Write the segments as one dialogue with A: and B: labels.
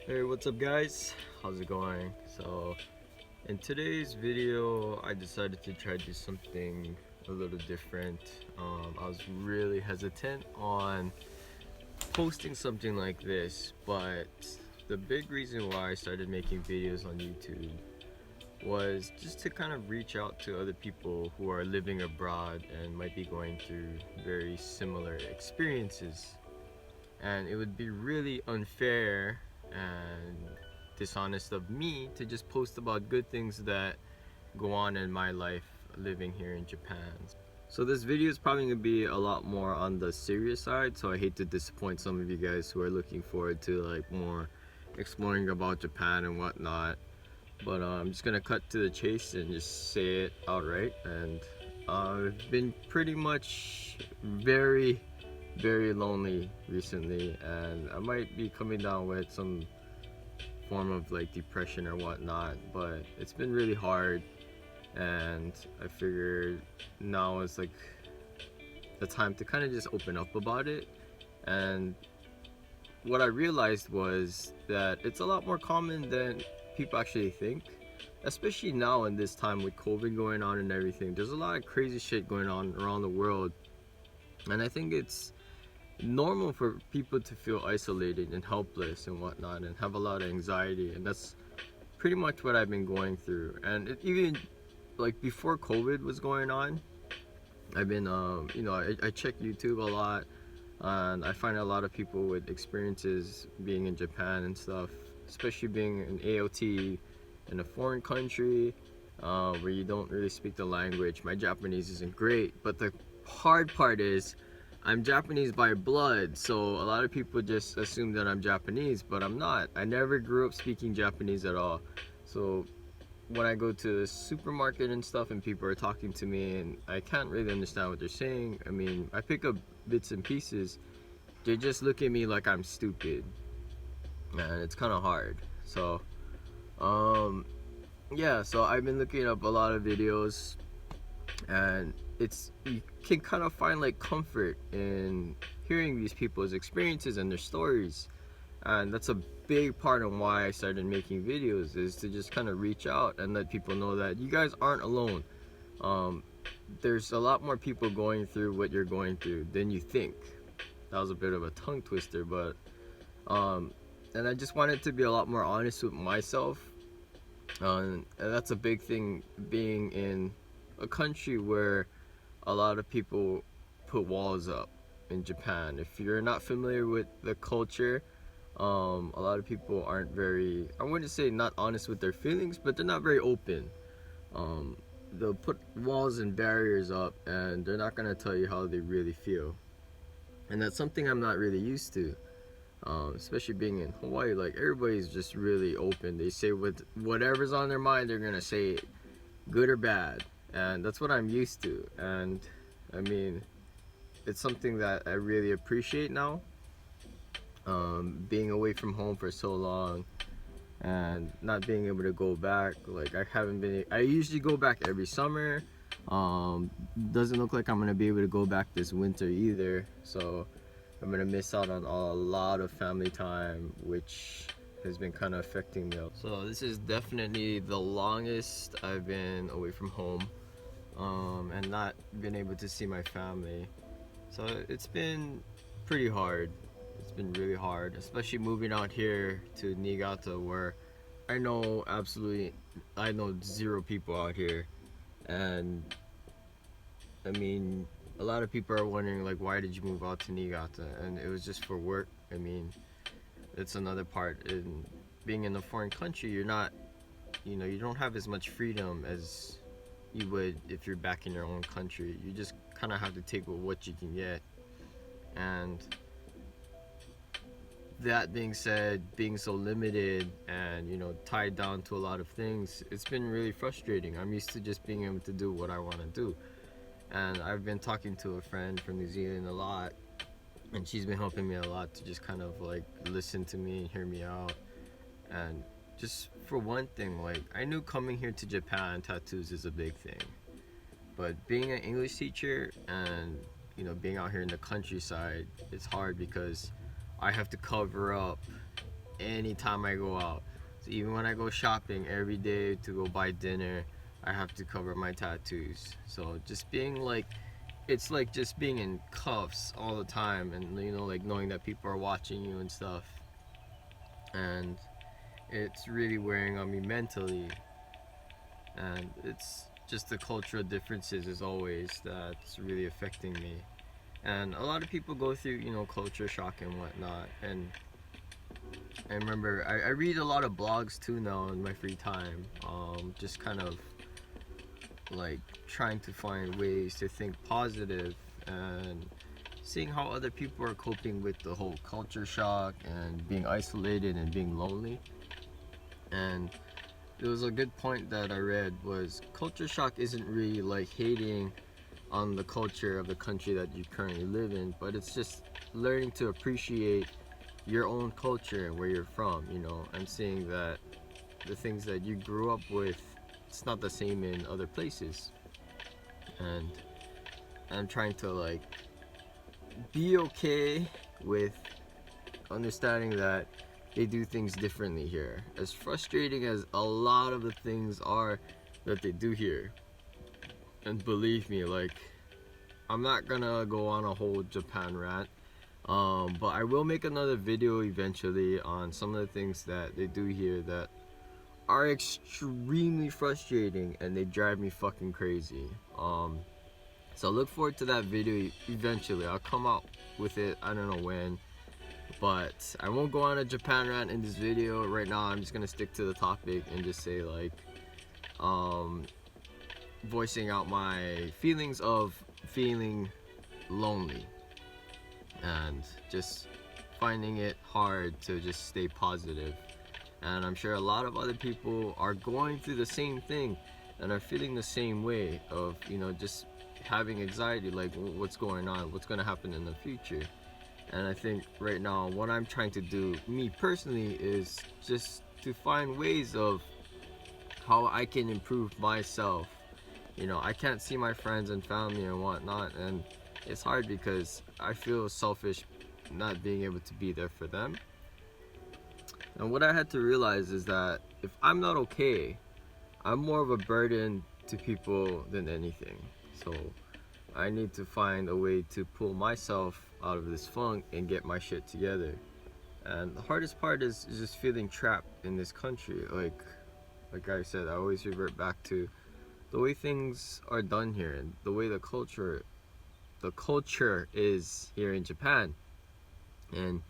A: Hey, what's up guys? How's it going? So in today's video I decided to try to do something a little different. I was really hesitant on posting something like this, but the big reason why I started making videos on YouTube was just to kind of reach out to other people who are living abroad and might be going through very similar experiences. And it would be really unfair and dishonest of me to just post about good things that go on in my life living here in Japan. So this video is probably going to be a lot more on the serious side, so I hate to disappoint some of you guys who are looking forward to like more exploring about Japan and whatnot. But I'm just gonna cut to the chase and just say it outright. And I've been pretty much very lonely recently, and I might be coming down with some form of like depression or whatnot, but it's been really hard, and I figured now is like the time to kind of just open up about it. And what I realized was that it's a lot more common than people actually think, especially now in this time with COVID going on and everything. There's a lot of crazy shit going on around the world, and I think it's normal for people to feel isolated and helpless and whatnot and have a lot of anxiety, and that's pretty much what I've been going through. And even like before COVID was going on, I've been I check YouTube a lot, and I find a lot of people with experiences being in Japan and stuff, especially being an AOT in a foreign country where you don't really speak the language. My Japanese isn't great, but the hard part is I'm Japanese by blood, so a lot of people just assume that I'm Japanese, but I'm not. I never grew up speaking Japanese at all. So when I go to the supermarket and stuff and people are talking to me and I can't really understand what they're saying, I mean, I pick up bits and pieces, they just look at me like I'm stupid. And it's kind of hard. So, um, yeah, so I've been looking up a lot of videos, and it's you can kind of find like comfort in hearing these people's experiences and their stories. And that's a big part of why I started making videos, is to just kind of reach out and let people know that you guys aren't alone. um, there's a lot more people going through what you're going through than you think. That was a bit of a tongue twister, but um, and I just wanted to be a lot more honest with myself. And that's a big thing, being in a country where a lot of people put walls up in Japan. If you're not familiar with the culture, a lot of people aren't very, I wouldn't say not honest with their feelings, but they're not very open. Um, they'll put walls and barriers up, and they're not gonna tell you how they really feel. And that's something I'm not really used to. Especially being in Hawaii, like everybody's just really open. They say whatever's on their mind, they're gonna say it, good or bad, and that's what I'm used to. And I mean, it's something that I really appreciate now. Being away from home for so long and not being able to go back, like I haven't been. I usually go back every summer. Doesn't look like I'm gonna be able to go back this winter either. So I'm gonna miss out on a lot of family time, which has been kind of affecting me. So this is definitely the longest I've been away from home, and not been able to see my family. So it's been pretty hard. It's been really hard, especially moving out here to Niigata, where I know zero people out here. And I mean, a lot of people are wondering like, why did you move out to Niigata? And it was just for work. I mean, it's another part in being in a foreign country. You're not, you don't have as much freedom as you would if you're back in your own country. You just kind of have to take what you can get. And that being said, being so limited and tied down to a lot of things, it's been really frustrating. I'm used to just being able to do what I want to do. And I've been talking to a friend from New Zealand a lot, and she's been helping me a lot to just kind of like listen to me and hear me out. And just for one thing, like, I knew coming here to Japan, tattoos is a big thing, but being an English teacher and being out here in the countryside, it's hard because I have to cover up anytime I go out. So even when I go shopping every day to go buy dinner, I have to cover my tattoos. So just being like, it's like just being in cuffs all the time, and like knowing that people are watching you and stuff. And it's really wearing on me mentally. And it's just the cultural differences as always that's really affecting me. And a lot of people go through culture shock and whatnot. And I remember I read a lot of blogs too now in my free time, just kind of like trying to find ways to think positive and seeing how other people are coping with the whole culture shock and being isolated and being lonely. And it was a good point that I read was culture shock isn't really like hating on the culture of the country that you currently live in, but it's just learning to appreciate your own culture and where you're from, and seeing that the things that you grew up with, it's not the same in other places. And I'm trying to like be okay with understanding that they do things differently here. As frustrating as a lot of the things are that they do here, and believe me, like, I'm not gonna go on a whole Japan rant, but I will make another video eventually on some of the things that they do here that are extremely frustrating and they drive me fucking crazy. So look forward to that video eventually. I'll come out with it, I don't know when, but I won't go on a Japan rant in this video. Right now I'm just gonna stick to the topic and just say like, voicing out my feelings of feeling lonely and just finding it hard to just stay positive. And I'm sure a lot of other people are going through the same thing and are feeling the same way of just having anxiety, like what's going on, what's going to happen in the future. And I think right now what I'm trying to do, me personally, is just to find ways of how I can improve myself. I can't see my friends and family and whatnot, and it's hard because I feel selfish not being able to be there for them. And what I had to realize is that if I'm not okay, I'm more of a burden to people than anything. So I need to find a way to pull myself out of this funk and get my shit together. And the hardest part is just feeling trapped in this country. Like I said, I always revert back to the way things are done here and the way the culture is here in Japan. And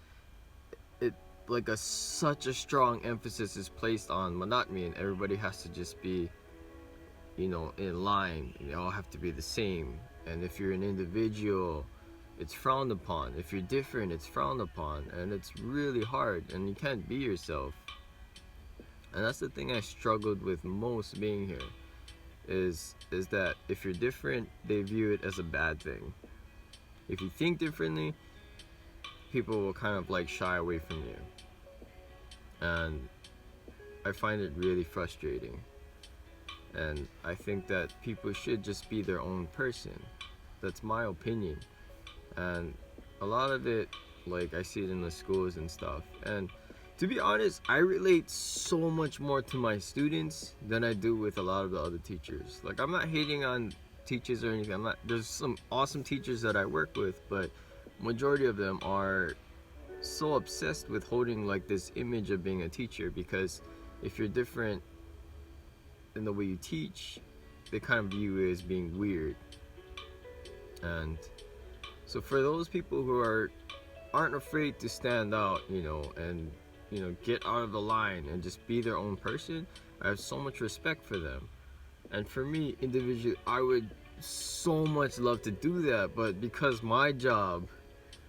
A: it like such a strong emphasis is placed on monotony, and everybody has to just be in line. You all have to be the same, and if you're an individual, it's frowned upon. If you're different, it's frowned upon, and it's really hard, and you can't be yourself. And that's the thing I struggled with most being here, is that if you're different, they view it as a bad thing. If you think differently, people will kind of like shy away from you. And I find it really frustrating. And I think that people should just be their own person. That's my opinion. And a lot of it, like, I see it in the schools and stuff. And to be honest, I relate so much more to my students than I do with a lot of the other teachers. Like, I'm not hating on teachers or anything. There's some awesome teachers that I work with, but majority of them are so obsessed with holding like this image of being a teacher, because if you're different in the way you teach, they kind of view you as being weird. And so for those people who aren't afraid to stand out, and get out of the line and just be their own person, I have so much respect for them. And for me individually, I would so much love to do that, but because my job,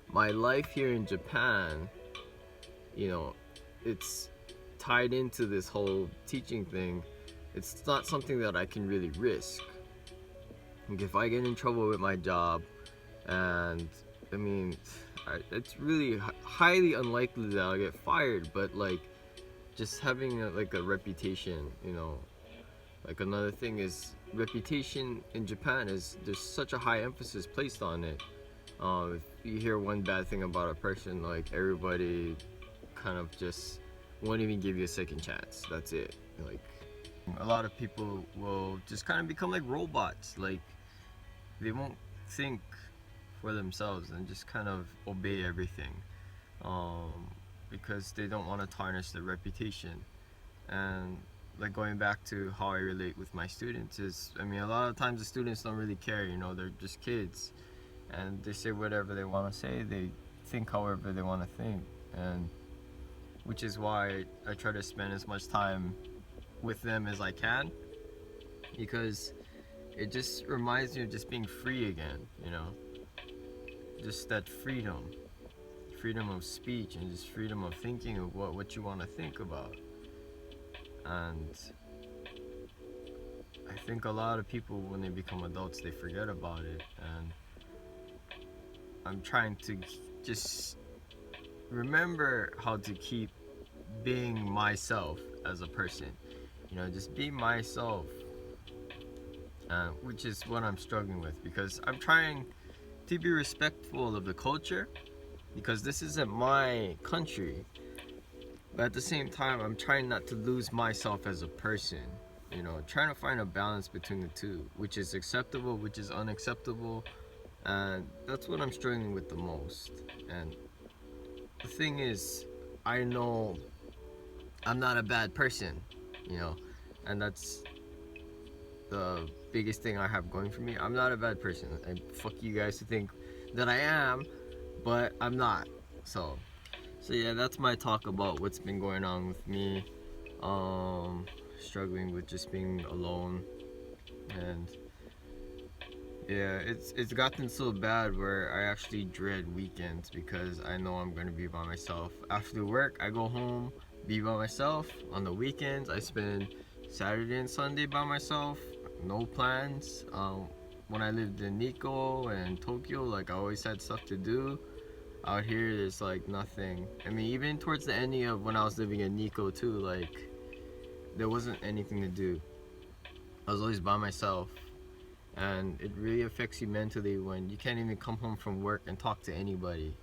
A: my life here in Japan, it's tied into this whole teaching thing, it's not something that I can really risk. Like, if I get in trouble with my job, and I mean, it's really highly unlikely that I'll get fired, but like, just having a reputation, like, another thing is reputation in Japan is there's such a high emphasis placed on it. If you hear one bad thing about a person, like, everybody kind of just won't even give you a second chance. That's it. Like, a lot of people will just kind of become like robots. Like, they won't think for themselves and just kind of obey everything, because they don't want to tarnish their reputation. And like, going back to how I relate with my students is, I mean, a lot of times the students don't really care, you know, they're just kids and they say whatever they want to say, they think however they want to think, and which is why I try to spend as much time with them as I can, because it just reminds me of just being free again, you know, just that freedom of speech and just freedom of thinking of what you want to think about. And I think a lot of people, when they become adults, they forget about it, and I'm trying to just remember how to keep being myself as a person, you know, just be myself, which is what I'm struggling with, because I'm trying to be respectful of the culture, because this isn't my country, but at the same time I'm trying not to lose myself as a person, you know, trying to find a balance between the two, which is acceptable, which is unacceptable, and that's what I'm struggling with the most. And the thing is, I know I'm not a bad person, you know, and that's the biggest thing I have going for me. I'm not a bad person, and fuck you guys to think that I am, but I'm not. So yeah, that's my talk about what's been going on with me, struggling with just being alone. And yeah, it's gotten so bad where I actually dread weekends, because I know I'm gonna be by myself. After work, I go home, be by myself. On the weekends, I spend Saturday and Sunday by myself, no plans. When I lived in Nikko and Tokyo, like, I always had stuff to do. Out here, there's like nothing. I mean, even towards the end of when I was living in Nikko too, like, there wasn't anything to do. I was always by myself, and it really affects you mentally when you can't even come home from work and talk to anybody,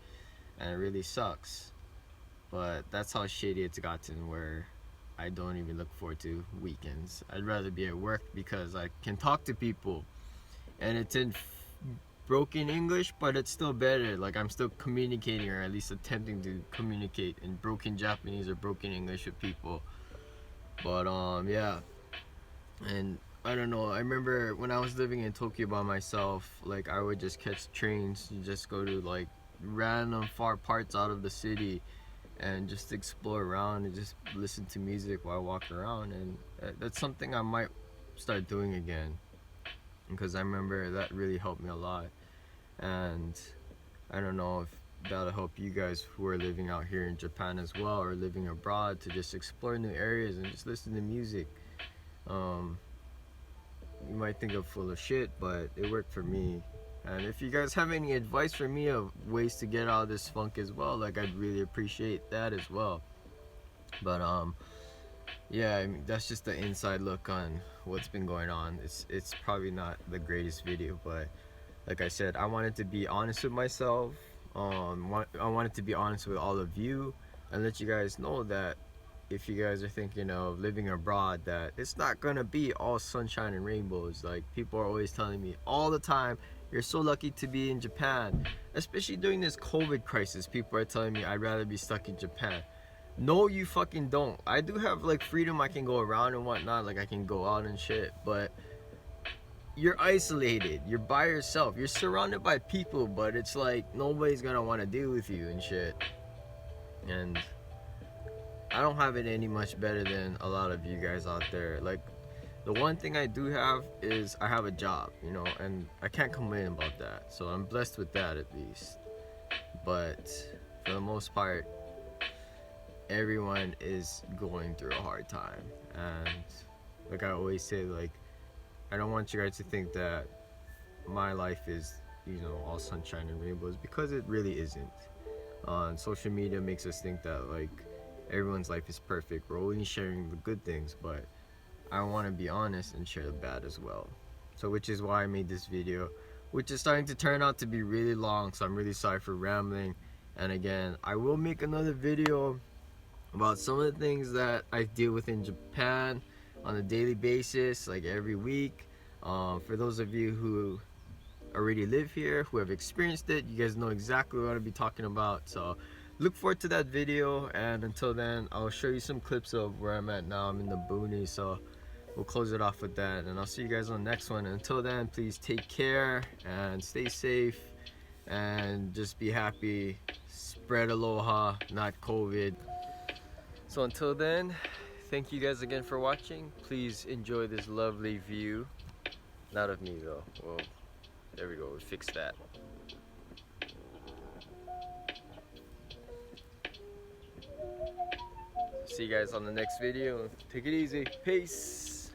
A: and it really sucks. But that's how shitty it's gotten, where I don't even look forward to weekends. I'd rather be at work because I can talk to people, and it's in broken English, but it's still better. Like, I'm still communicating, or at least attempting to communicate in broken Japanese or broken English with people. But yeah, and I don't know, I remember when I was living in Tokyo by myself, like, I would just catch trains and just go to like random far parts out of the city and just explore around and just listen to music while I walk around. And that's something I might start doing again, because I remember that really helped me a lot. And I don't know if that'll help you guys who are living out here in Japan as well, or living abroad, to just explore new areas and just listen to music. You might think I'm full of shit, but it worked for me. And if you guys have any advice for me of ways to get out of this funk as well, like, I'd really appreciate that as well. But yeah, I mean, that's just the inside look on what's been going on. It's probably not the greatest video, but like I said, I wanted to be honest with myself. I wanted to be honest with all of you, and let you guys know that if you guys are thinking of living abroad, that it's not gonna be all sunshine and rainbows. Like, people are always telling me all the time, you're so lucky to be in Japan. Especially during this COVID crisis, people are telling me I'd rather be stuck in Japan. No, you fucking don't. I do have like freedom, I can go around and whatnot, like I can go out and shit, but you're isolated, you're by yourself, you're surrounded by people, but it's like nobody's gonna want to deal with you and shit. And I don't have it any much better than a lot of you guys out there. Like, the one thing I do have is I have a job, you know, and I can't complain about that. So I'm blessed with that, at least. But for the most part, everyone is going through a hard time. And like I always say, like, I don't want you guys to think that my life is, you know, all sunshine and rainbows, because it really isn't. Social media makes us think that like everyone's life is perfect. We're only sharing the good things, but I want to be honest and share the bad as well. So which is why I made this video, which is starting to turn out to be really long, so I'm really sorry for rambling. And again, I will make another video about some of the things that I deal with in Japan on a daily basis, like every week. For those of you who already live here, who have experienced it, you guys know exactly what I'll be talking about. So look forward to that video, and until then, I'll show you some clips of where I'm at now. I'm in the boonies, so we'll close it off with that, and I'll see you guys on the next one. Until then, please take care and stay safe and just be happy. Spread aloha, not COVID. So until then, thank you guys again for watching. Please enjoy this lovely view. Not of me though. Well, there we go, we fixed that. See you guys on the next video. Take it easy. Peace.